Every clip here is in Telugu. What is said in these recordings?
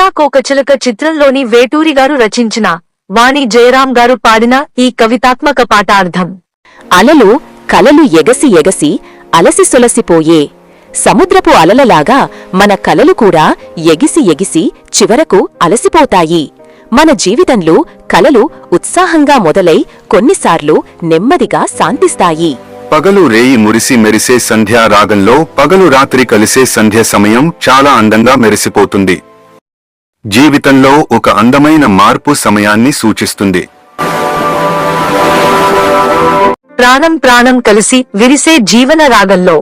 సీతాకోకచిలక చిత్రంలోని వేటూరి గారు రచించిన, వాణి జయరాం గారు పాడిన ఈ కవితాత్మక పాఠార్థం. అలలు కలలు ఎగసి ఎగసి అలసి సొలసిపోయే సముద్రపు అలలలాగా మన కలలు కూడా ఎగిసి ఎగిసి చివరకు అలసిపోతాయి. మన జీవితంలో కలలు ఉత్సాహంగా మొదలై కొన్నిసార్లు నెమ్మదిగా శాంతిస్తాయి. పగలు రేయి మురిసి మెరిసే సంధ్యా రాగంలో పగలు రాత్రి కలిసే సంధ్య సమయం చాలా అందంగా మెరిసిపోతుంది. జీవితంలో ఒక అందమైన మార్పు సమయాన్ని సూచిస్తుంది. ప్రాణం ప్రాణం కలిసి విరిసే జీవన రాగంలో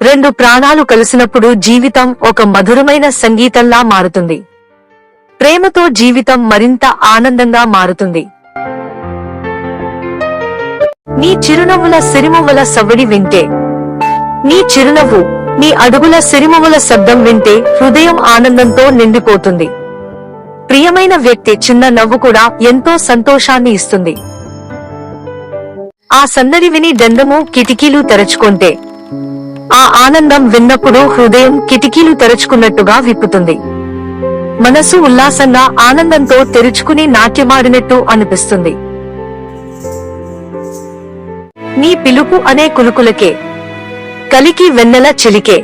రెండు ప్రాణాలు కలిసినప్పుడు జీవితం ఒక మధురమైన సంగీతంలా మారుతుంది. ప్రేమతో జీవితం మరింత ఆనందంగా మారుతుంది. నీ చిరునవ్వుల సిరిమవ్వల సవ్వడి వింటే, నీ చిరునవ్వు, నీ అడుగుల సిరిమవ్వల శబ్దం వింటే హృదయం ఆనందంతో నిండిపోతుంది. ప్రియమైన వ్యక్తి చిన్న నవ్వు కూడా ఎంతో సంతోషాన్ని ఇస్తుంది. ఆ సందడి విని దండము కిటికీలు తెరచుకుంటే, ఆ ఆనందం విన్నప్పుడు హృదయం కిటికీలు తెరచుకున్నట్టుగా విప్పుతుంది. మనసు ఉల్లాసంగా ఆనందంతో తెరుచుకుని నాట్యమాడినట్టు అనిపిస్తుంది. నీ పిలుపు అనే కులుకులకే కలికి వెన్నెల చిలికే.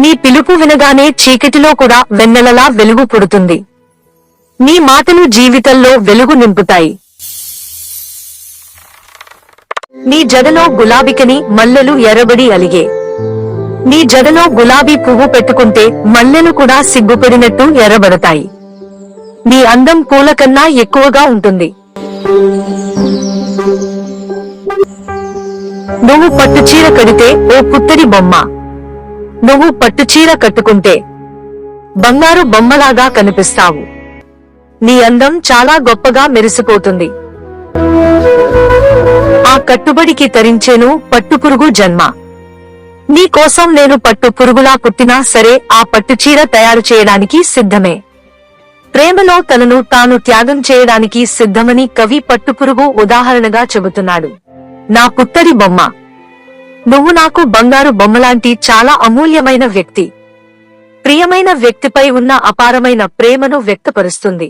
నీ పిలుపు వినగానే చీకటిలో కూడా వెన్నెలలా వెలుగు పుడుతుంది. నీ మాటలు జీవితంలో వెలుగు నింపుతాయి. నీ జడలో గులాబికని మల్లెలు ఎర్రబడి అలిగే. నీ జడలో గులాబీ పువ్వు పెట్టుకుంటే మల్లెలు కూడా సిగ్గుపడినట్టు ఎర్రబడతాయి. నీ అందం పూల కన్నా ఎక్కువగా ఉంటుంది. నువ్వు పట్టుచీర కడితే ఓ పుత్తడి బొమ్మ. నువ్వు పట్టుచీర కట్టుకుంటే బంగారు బొమ్మలాగా కనిపిస్తావు. నీ అందం చాలా గొప్పగా మెరిసిపోతుంది. ఆ కట్టుబడికి తరించేను పట్టుపురుగు జన్మ. నీ కోసం నేను పట్టు పురుగులా పుట్టినా సరే ఆ పట్టుచీర తయారు చేయడానికి సిద్ధమే. ప్రేమలో తనను తాను త్యాగం చేయడానికి సిద్ధమని కవి పట్టుపురుగు ఉదాహరణగా చెబుతున్నాడు. నా పుత్తడి బొమ్మ, నువ్వు నాకు బంగారు బొమ్మలాంటి చాలా అమూల్యమైన వ్యక్తి. ప్రియమైన వ్యక్తిపై ఉన్న అపారమైన ప్రేమను వ్యక్తపరుస్తుంది.